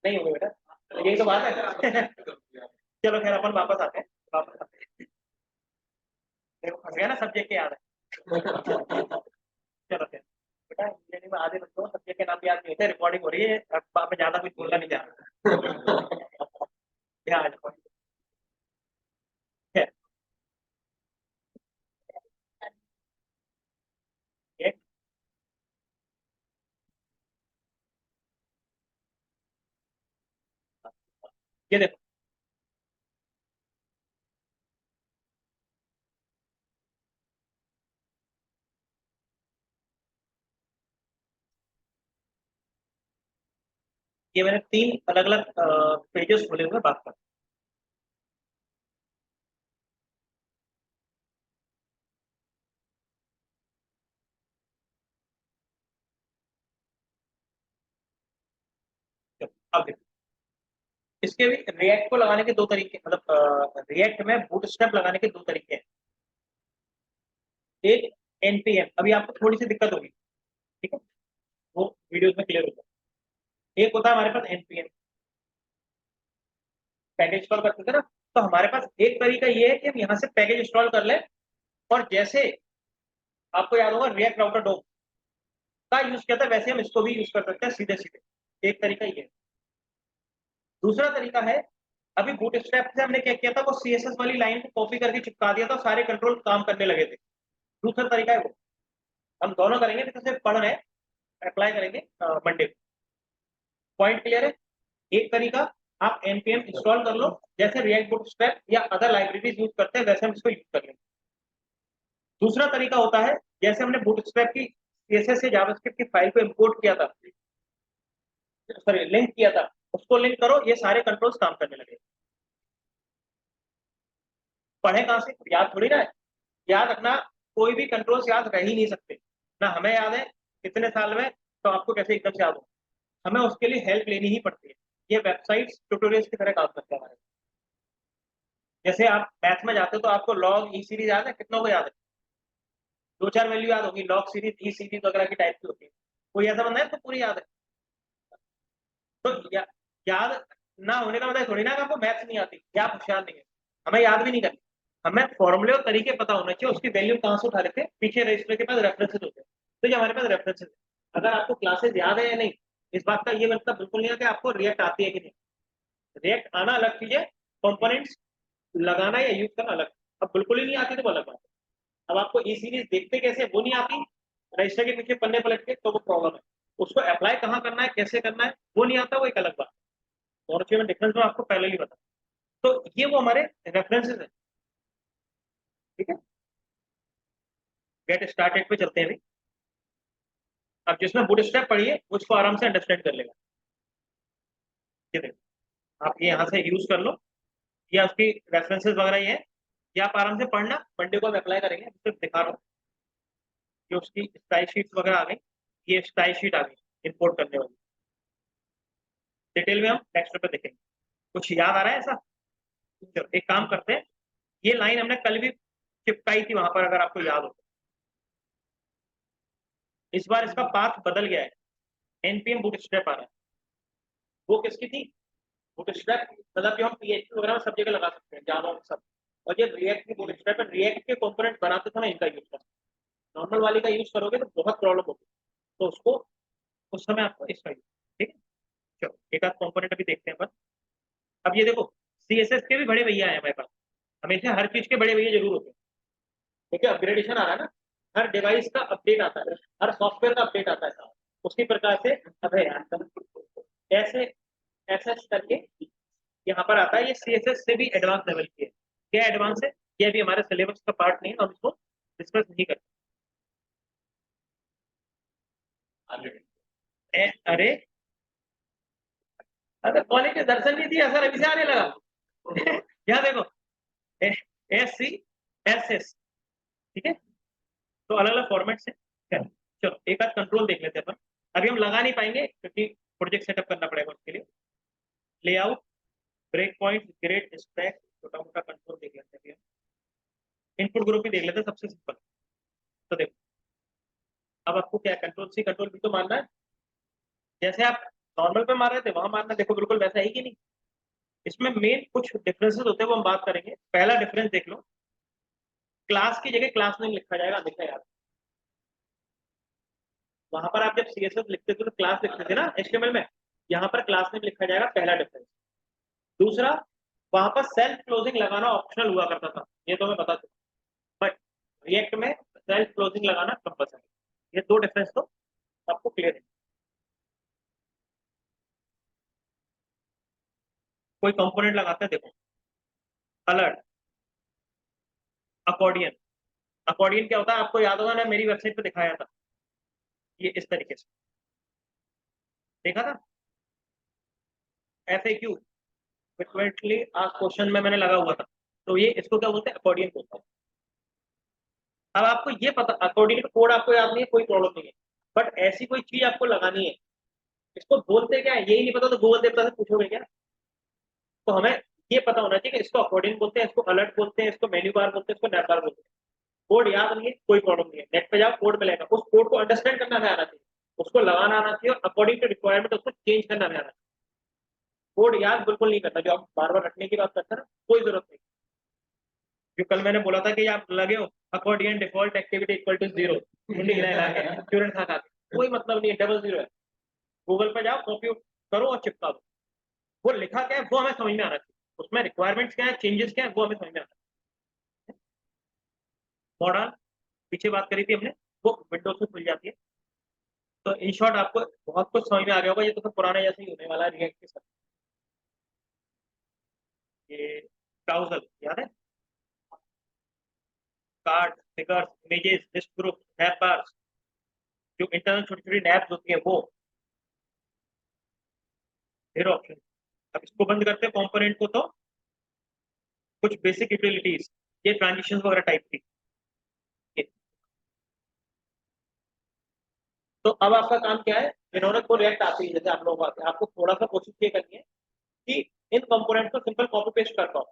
Speaker 1: नहीं होंगे बेटा, तो यही तो बात है। चलो खैर अपन वापस आते हैं, वापस आते हैं। देखो फंस गया ना, सब्जेक्ट के याद है। चलो फिर बेटा, इंजीनियरिंग में आधे बच्चों को सब्जेक्ट के नाम याद नहीं होते, रिकॉर्डिंग हो रही है, अब मैं ज्यादा कुछ बोलना नहीं चाह रहा। यहाँ आ जाओ। खैर, ये ये देखो, ये मैंने 3 अलग अलग पेजेस खोले हुए बात कर। अब देखो, इसके भी रिएक्ट को लगाने के दो तरीके, मतलब रिएक्ट में बूटस्ट्रैप लगाने के दो तरीके हैं। एक एनपीएम, अभी आपको थोड़ी सी दिक्कत होगी, ठीक है, वो वीडियोस में क्लियर होगा। एक होता है हमारे पास एनपीएम, पैकेज इंस्टॉल करते थे ना, तो हमारे पास एक तरीका ये है कि हम यहाँ से पैकेज इंस्टॉल कर लें, और जैसे आपको याद होगा रिएक्ट राउटर डोम का यूज किया था, वैसे हम इसको भी यूज कर सकते हैं सीधे सीधे। एक तरीका ये है। दूसरा तरीका है, अभी बूटस्ट्रैप से हमने क्या किया था, वो सीएसएस वाली लाइन को कॉपी करके चिपका दिया था, सारे कंट्रोल काम करने लगे थे। दूसरा तरीका है वो, हम दोनों करेंगे, तो सिर्फ पढ़ रहे हैं, अप्लाई करेंगे मंडे को। पॉइंट क्लियर है? एक तरीका, आप एनपीएम इंस्टॉल कर लो, जैसे रिएक्ट बूटस्ट्रैप या अदर लाइब्रेरीज यूज करते हैं वैसे हम इसको यूज कर लेंगे। दूसरा तरीका होता है, जैसे हमने बूटस्ट्रैप की सीएसएस से जावास्क्रिप्ट की फाइल को इंपोर्ट किया था, सॉरी लिंक किया था, उसको लिंक करो, ये सारे कंट्रोल्स काम करने लगे। पढ़े कहां से, याद थोड़ी ना है। याद रखना, कोई भी कंट्रोल्स याद रह ही नहीं सकते, ना हमें याद है इतने साल में, तो आपको कैसे एकदम से याद हो। हमें उसके लिए हेल्प लेनी ही पड़ती है। ये वेबसाइट्स ट्यूटोरियल्स की तरह काम करते हैं हमारे। जैसे आप मैथ में जाते हो तो आपको लॉग ई सीरीज याद है, कितनों को याद है? दो चार वैल्यू याद होगी, लॉग सीरीज ई सीरीज वगैरह की टाइप की होती है। कोई ऐसा बंदा है तो पूरी याद है? तो याद ना होने का मतलब थोड़ी ना कि आपको मैथ्स नहीं आती या आप होशियार नहीं है। हमें याद भी नहीं करनी, हमें फॉर्मूले और तरीके पता होना चाहिए, उसकी वैल्यू कहाँ से उठा लेते हैं, पीछे रजिस्टर के पास रेफरेंसेस होते हैं। तो ये हमारे पास रेफरेंसेस है। अगर आपको क्लासेस याद है या नहीं, इस बात का ये मतलब बिल्कुल नहीं है कि आपको रिएक्ट आती है कि नहीं। रिएक्ट आना अलग चीज है, कंपोनेंट्स लगाना या यूज करना अलग। अब बिल्कुल ही नहीं आती तो वो अलग बात है। अब आपको ई सीरीज देखते कैसे वो नहीं आती, रजिस्टर के पीछे पन्ने पलट के, तो वो प्रॉब्लम है। उसको अप्लाई कहाँ करना है, कैसे करना है, वो नहीं आता, वो एक अलग बात है। और में डिफरेंस में आपको पहले ही बता। तो ये वो हमारे रेफरेंसेस है, ठीक है। गेट स्टार्टेड पे चलते हैं अभी। अब जिसने बूटस्ट्रैप पढ़ी है उसको आराम से अंडरस्टैंड कर लेगा। ये देखो, आप ये यहाँ से यूज कर लो, ये आपकी रेफरेंसेस वगैरह ये है, ये आप आराम से पढ़ना, मंडे को हम अप्लाई करेंगे, सिर्फ दिखा रहा हूँ कि उसकी स्टाइल शीट वगैरह आ गई। ये स्टाइल शीट आ गई इंपोर्ट करने वाली, डिटेल में हम नेक्स्ट पे देखेंगे। कुछ याद आ रहा है ऐसा? चलो एक काम करते हैं, ये लाइन हमने कल भी चिपकाई थी वहां पर, अगर आपको याद हो। इस बार इसका पाथ बदल गया है, एनपीएम बूटस्ट्रैप आ रहा है। वो किसकी थी? बूटस्ट्रैप, मतलब जो हम पीएचपी वगैरह में सब जगह लगा सकते हैं, जावा में सब। और ये रिएक्ट की बूटस्ट्रैप है, रिएक्ट के कंपोनेंट बनाते समय इनका यूज करना। नॉर्मल वाली का यूज करोगे तो बहुत प्रॉब्लम होगी, तो उसको उस समय आपको इसका यूज, ठीक है। चलो एक आध कंपोनेंट अभी देखते हैं अपन। अब ये देखो, सीएसएस के भी बड़े भैया है हमारे पास, हमेशा हर चीज के बड़े भैया जरूर होते हैं। देखिए अपग्रेडेशन आ रहा है ना, हर डिवाइस का अपडेट आता है, हर सॉफ्टवेयर का अपडेट आता है, उसी प्रकार से। अब है यार, ऐसे ऐसा करके यहाँ पर आता है, ये सीएसएस से भी एडवांस लेवल की है। क्या एडवांस है? ये अभी हमारे सिलेबस का पार्ट नहीं है, हम इसको डिस्कस नहीं करते। अरे अरे कॉलेज में दर्शन नहीं दिया सर, अभी से आने लगा। यहाँ देखो, एस सी एस एस, ठीक है, तो अलग अलग फॉर्मेट से। चलो एक आध कंट्रोल देख लेते हैं अपन। अभी हम लगा नहीं पाएंगे क्योंकि प्रोजेक्ट सेटअप करना पड़ेगा उसके लिए। Layout, break point, grid, stack, छोटा मोटा कंट्रोल देख लेते हैं। इनपुट ग्रुप ही देख लेते हैं, सबसे सिंपल। तो देखो, अब आपको क्या कंट्रोल सी कंट्रोल भी तो मारना है, जैसे आप नॉर्मल पे मार रहे थे वहां मारना। देखो बिल्कुल वैसा है कि नहीं। इसमें मेन कुछ डिफरेंसेस होते हैं, वो हम बात करेंगे। पहला डिफरेंस देख लो, क्लास की जगह क्लास नेम लिखा जाएगा हमेशा याद। वहां पर आप जब सीएसएस लिखते थे तो क्लास लिखते थे ना एचटीएमएल में, यहाँ पर क्लास नेम लिखा जाएगा, पहला डिफरेंस। दूसरा, वहां पर सेल्फ क्लोजिंग लगाना ऑप्शनल हुआ करता था, ये तो मैं बता दूं, बट रिएक्ट में सेल्फ क्लोजिंग लगाना कंपलसरी। ये दो डिफरेंस तो आपको क्लियर है। कोई कंपोनेंट लगाते हैं, देखो, अलर्ट, अकॉर्डियन। अकॉर्डियन क्या होता है आपको याद होगा ना, मेरी वेबसाइट पे दिखाया था, ये इस तरीके से देखा था। FAQ, फ्रिक्वेंटली आस्क्ड क्वेश्चन में मैंने लगा हुआ था। तो ये इसको क्या बोलते हैं, अकॉर्डियन बोलते हैं। अब आपको ये पता, अकॉर्डिंग कोड आपको याद नहीं है, कोई प्रॉब्लम नहीं है, बट ऐसी कोई चीज आपको लगानी है। इसको बोलते क्या है यही नहीं पता तो गूगल देवता से पूछोगे क्या। तो हमें ये पता होना चाहिए कि इसको अकॉर्डिंग बोलते हैं, इसको अलर्ट बोलते हैं, इसको मेन्यू बार बोलते हैं, इसको नैप बार बोलते हैं। कोड याद नहीं है कोई प्रॉब्लम नहीं है, नेट पे जाओ कोड मिलेगा, उस कोड को अंडरस्टैंड करना नहीं आना चाहिए, उसको लगाना आना चाहिए, और अकॉर्डिंग टू रिक्वायरमेंट उसको चेंज करना नहीं आना चाहिए। कोड याद बिल्कुल नहीं करना, जो आप बार बार रखने की बात करते हैं ना, कोई जरूरत नहीं। जो कल मैंने बोला था कि आप लगे हो accordion default activity equal to zero, मुंडी हिला के स्टूडेंट खा खा के, कोई मतलब नहीं है, डबल जीरो है। गूगल पे जाओ, कॉपी करो और चिपका दो। वो लिखा क्या है वो हमें समझ में आना चाहिए, उसमें रिक्वायरमेंट्स क्या है, चेंजेस क्या है, वो हमें समझ में आना चाहिए। मॉडल, पीछे बात करी थी हमने, वो विंडोज से खुल जाती है। तो इन शॉर्ट आपको बहुत कुछ समझ में आ गया होगा, ये तो सब पुराना जैसे ही होने वाला है रिएक्ट के साथ। ये ब्राउजर याद है, card, figures, images, list group, nap bars, जो इंटरनल छोटी छोटी नैप्स होती है वो, फिर ऑप्शन। अब इसको बंद करते हैं कंपोनेंट को, तो कुछ बेसिक यूटिलिटीज, ये ट्रांजिशन वगैरह टाइप की। तो अब आपका काम क्या है, इन्होंने को रिएक्ट आती है जैसे आप लोग आते हैं, आपको थोड़ा सा कोशिश ये करनी है कि इन कंपोनेंट को सिंपल कॉपी पेस्ट कर पाओ।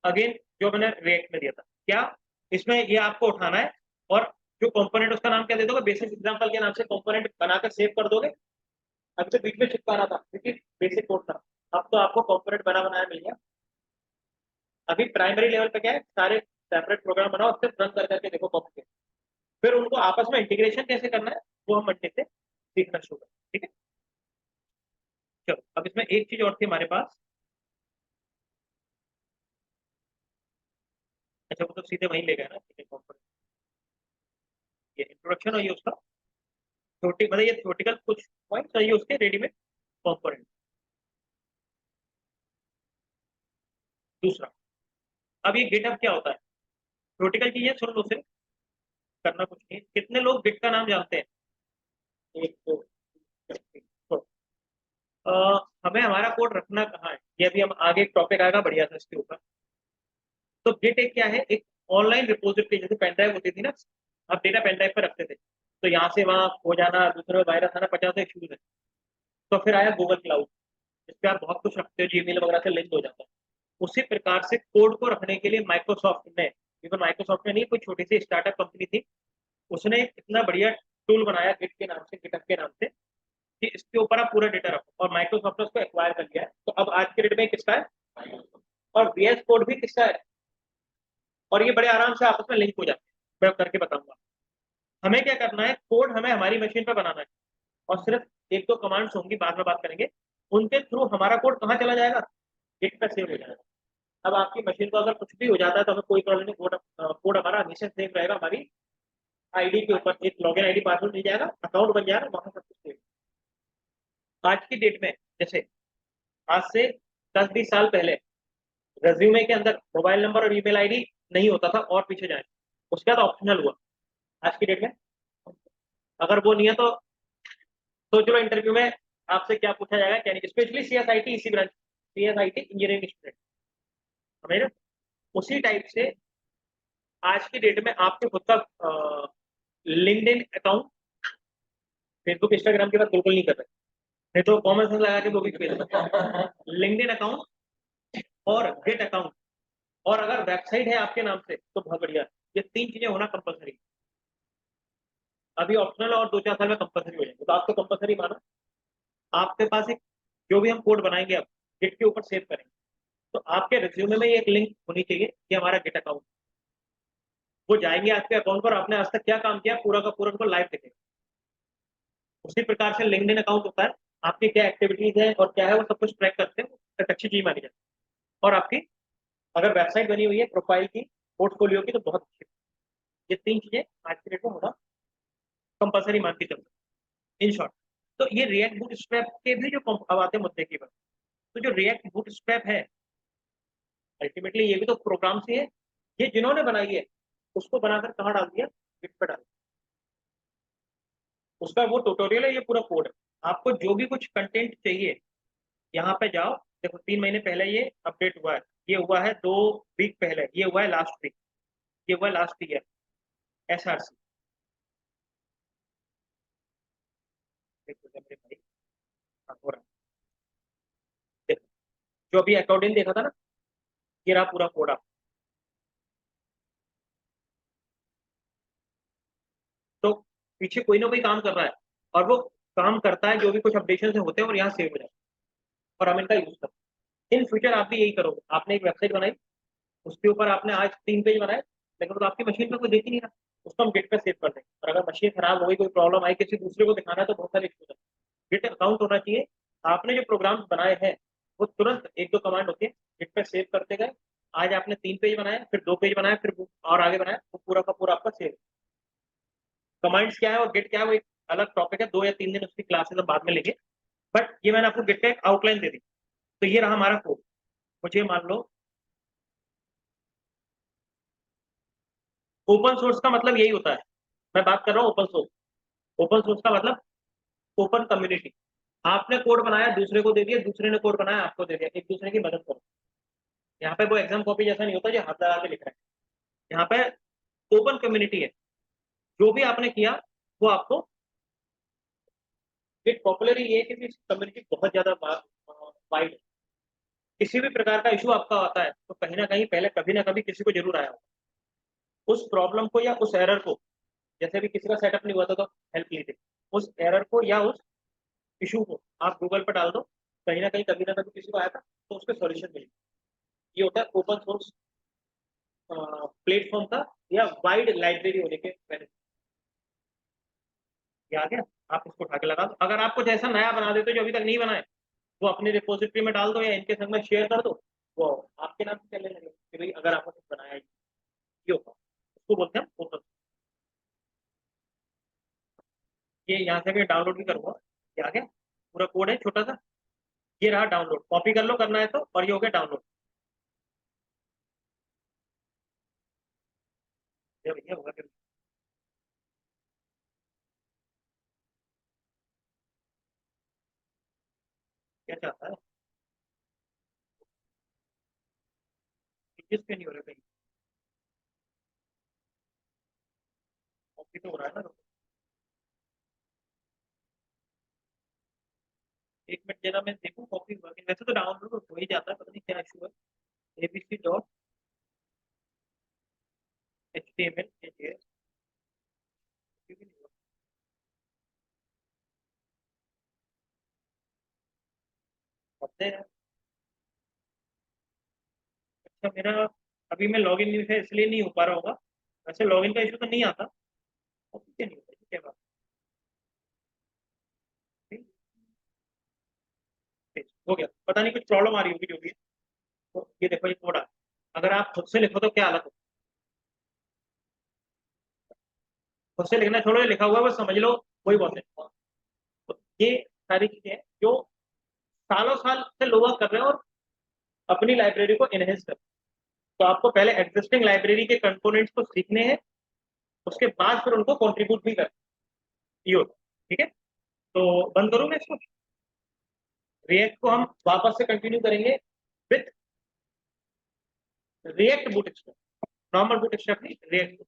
Speaker 1: अगेन जो मैंने रिएक्ट में दिया था, क्या इसमें ये आपको उठाना है, और जो कंपोनेंट उसका नाम क्या दे दोगे, बेसिक एग्जांपल के नाम से कंपोनेंट बनाकर सेव कर दोगे। अब तो बीच में चिपकाना था क्योंकि बेसिक कोड था, अब तो आपको कंपोनेंट बना बनाया मिल गया। अभी प्राइमरी लेवल पे क्या है, सारे सेपरेट प्रोग्राम बनाओ, सिर्फ रन कर करके देखो कॉपी। फिर उनको आपस में इंटीग्रेशन कैसे करना है वो हम मंडे से सीखना शुरू करें, ठीक है। चलो अब इसमें एक चीज और थी हमारे पास। अच्छा वो तो सीधे वहीं ले गए ना, ठीक है, component। ये इंट्रोडक्शन है, ये उसका छोटी मतलब ये थ्योरेटिकल कुछ पॉइंट चाहिए उसके रेडीमेड कंपोनेंट। दूसरा, अब ये गिटहब क्या होता है, थ्योरेटिकल चीजें सुन लो, सिर्फ करना कुछ नहीं। कितने लोग गिट का नाम जानते हैं, एक दो तीन, चार, तो हमें हमारा कोड रखना कहाँ है, ये अभी हम आगे एक टॉपिक आएगा बढ़िया था इसके ऊपर। तो गिट एक क्या है, एक ऑनलाइन रिपोजिटरी, जैसे पेन ड्राइव होती थी ना, आप डेटा पेन ड्राइव पर रखते थे, तो यहाँ से वहां हो जाना, दूसरे में वायरस आना, 50 इश्यूज है। तो फिर आया गूगल क्लाउड, जिस पे आप बहुत कुछ रखते हो, जीमेल वगैरह से लिंक हो जाता है। उसी प्रकार से कोड को रखने के लिए माइक्रोसॉफ्ट ने, इवन माइक्रोसॉफ्ट में नहीं, कोई छोटी सी स्टार्टअप कंपनी थी, उसने एक इतना बढ़िया टूल बनाया गिट के नाम से, गिटहब के नाम से, कि इसके ऊपर आप पूरा डेटा रखो, और माइक्रोसॉफ्ट ने उसको एक्वायर कर लिया है। तो अब आज के डेट में किसका है, और VS कोड भी किसका है, और ये बड़े आराम से आपस में लिंक हो जाते हैं, मैं करके बताऊंगा। हमें क्या करना है, कोड हमें हमारी मशीन पर बनाना है, और सिर्फ एक दो कमांड्स होंगी, बाद में बात करेंगे, उनके थ्रू हमारा कोड कहाँ चला जाएगा, गिट पर सेव हो जाएगा। अब आपकी मशीन को अगर कुछ भी हो जाता है तो हमें कोई प्रॉब्लम नहीं, कोड कोड हमारा हमेशा सेव रहेगा, हमारी आईडी के ऊपर एक लॉगिन आईडी पासवर्ड मिल जाएगा, अकाउंट बन जाएगा, वहां सब कुछ सेव। आज की डेट में, जैसे आज से 10-20 साल पहले रेज्यूमे के अंदर मोबाइल नंबर और ईमेल आईडी नहीं होता था, और पीछे जाए, उसके बाद ऑप्शनल हुआ। आज की डेट में अगर वो नहीं है तो सोच लो इंटरव्यू में आपसे क्या पूछा जाएगा क्या नहीं, स्पेशली सीएसआईटी, इसी ब्रांच सीएसआईटी इंजीनियरिंग स्टूडेंट, समझ रहे हो? उसी टाइप से आज की डेट में आपके खुद का लिंक्डइन अकाउंट, फेसबुक इंस्टाग्राम की बात बिल्कुल नहीं कर रहे, नहीं तो कॉमन सेंस लगा के वो भी भेज सकते। लिंक्डइन अकाउंट और गेट अकाउंट, और अगर वेबसाइट है आपके नाम से तो बहुत बढ़िया। ये तीन चीजें होना कंपलसरी, अभी ऑप्शनल और 2-4 साल में कंपलसरी हो जाएंगे, तो आपको कंपलसरी माना। आपके पास एक, जो भी हम कोड बनाएंगे अब गिट के ऊपर सेव करेंगे, तो आपके रिज्यूमे में एक लिंक होनी चाहिए कि हमारा गिट अकाउंट। वो जाएंगे आपके अकाउंट पर, आपने आज तक क्या काम किया पूरा का पूरा उनको लाइव दिखेगा। उसी प्रकार से लिंक्डइन अकाउंट होता है, आपकी क्या एक्टिविटीज है और क्या है वो सब कुछ ट्रैक करते हैं, एक अच्छी चीज मानी जाती है। और आपकी अगर वेबसाइट बनी हुई है प्रोफाइल की, पोर्टफोलियो की, तो बहुत अच्छी। ये तीन चीजें आज के डेट में होना कंपलसरी मान के चलते इन शॉर्ट। तो ये रिएक्ट बूट स्ट्रैप के भी जो अब आते हैं मुद्दे की बात, तो जो रिएक्ट बूट स्ट्रैप है अल्टीमेटली ये भी तो प्रोग्राम से है। ये जिन्होंने बनाई है उसको बनाकर कहाँ डाल दिया, गिट पे डाल। उसका वो ट्यूटोरियल है, ये पूरा कोड है। आपको जो भी कुछ कंटेंट चाहिए यहाँ पे जाओ, देखो 3 महीने पहले ये अपडेट हुआ है, ये हुआ है 2 वीक पहले, ये हुआ है लास्ट वीक, ये हुआ है लास्ट ईयर एसआरसी। देखो मेरे भाई, हाँ, हो रहा है। देखो जो अभी अकॉर्डिंग देखा था ना, ये रहा पूरा कोड। आप तो पीछे कोई ना कोई काम कर रहा है, और वो काम करता है, जो भी कुछ अपडेशन से होते हैं और यहाँ सेव हो जाए, और हम इनका यूज करते हैं। इन फ्यूचर आप भी यही करोगे, आपने एक वेबसाइट बनाई, उसके ऊपर आपने आज 3 पेज बनाए, लेकिन तो आपकी मशीन पे कोई देख ही नहीं रहा, उसको हम गिट पे सेव कर देंगे। और अगर मशीन खराब हो गई, कोई प्रॉब्लम आई, किसी दूसरे को दिखाना है, तो बहुत सारे इश्यूज है। गिट अकाउंट होना चाहिए। आपने जो प्रोग्राम बनाए हैं वो तुरंत एक दो कमांड होती है, गिट पे सेव करते गए। आज आपने 3 पेज बनाए, फिर 2 पेज बनाए, फिर और आगे बनाए, वो पूरा का पूरा आपका सेव। कमांड्स क्या है और गिट क्या है वो एक अलग टॉपिक है, 2 या 3 दिन उसकी क्लासेस हम बाद में लेंगे। बट ये मैंने आपको गिट का एक आउटलाइन दे दी। तो ये रहा हमारा कोड। मुझे मान लो ओपन सोर्स का मतलब यही होता है, मैं बात कर रहा हूँ ओपन सोर्स। ओपन सोर्स का मतलब ओपन कम्युनिटी। आपने कोड बनाया, दूसरे को दे दिया, दूसरे ने कोड बनाया, आपको दे दिया, एक दूसरे की मदद करो। यहाँ पे वो एग्जाम कॉपी जैसा नहीं होता जो हाथ लगा के लिख रहा है। यहाँ पे ओपन कम्युनिटी है, जो भी आपने किया वो आपको। एक पॉपुलर ये है कि कम्युनिटी बहुत ज्यादा वाइड है। किसी भी प्रकार का इशू आपका आता है तो कहीं ना कहीं पहले कभी ना कभी किसी को जरूर आया होगा। उस प्रॉब्लम को या उस एरर को, जैसे भी किसी का सेटअप नहीं हुआ था तो हेल्प ली थी, उस एरर को या उस इशू को आप गूगल पर डाल दो, कहीं ना कभी किसी को आया था तो उसके सॉल्यूशन मिले। ये होता है ओपन सोर्स प्लेटफॉर्म का या वाइड लाइब्रेरी होने के बेनिफिट। ये आ गया, आप इसको उठा के लगा दो। अगर आप कुछ ऐसा नया बना देते हो जो अभी तक नहीं बनाए, वो अपने रिपोजिटरी में डाल दो या इनके संग में शेयर कर दो, वो आपके नाम से चलने लगे कि भाई अगर आपने कुछ बनाया है, ये होगा, उसको बोलते हैं ओपन। ये यहाँ से मैं डाउनलोड भी करूंगा। ये आ गया, पूरा कोड है छोटा सा। ये रहा डाउनलोड, कॉपी कर लो करना है तो, और ये हो गया डाउनलोड। ये भैया होगा फिर। क्या चाहता है, किस पे नहीं हो रहा कहीं, कॉपी तो हो रहा है ना। एक मिनट देना, मैं देखूँ कॉपी हुआ कि नहीं। वैसे तो डाउनलोड हो ही जाता है, पता नहीं क्या इशू है। ABC dot H T M L पढ़ते हैं। अच्छा मेरा अभी मैं लॉगिन नहीं है इसलिए नहीं हो पा रहा होगा, वैसे लॉगिन का इशू तो नहीं आता। कॉपी क्या नहीं होता, ये क्या बात है? ठीक, हो गया, पता नहीं कुछ प्रॉब्लम आ रही होगी जो भी है। तो ये देखो ये कोड आ, अगर आप खुद से लिखो तो क्या हालत हो। खुद से लिखना छोड़ो, ये लिखा हुआ है बस समझ लो, वही बहुत है। तो ये सारी चीजें हैं जो सालों साल से लोग कर रहे हैं और अपनी लाइब्रेरी को एनहेंस कर रहे हैं। तो आपको पहले एग्जिस्टिंग लाइब्रेरी के कंपोनेंट्स को सीखने हैं, उसके बाद फिर उनको कंट्रीब्यूट भी करना है। ये होता है, ठीक है। तो बंद करूँ मैं इसको, रिएक्ट को हम वापस से कंटिन्यू करेंगे with react bootstrap, normal bootstrap नहीं, रिएक्ट।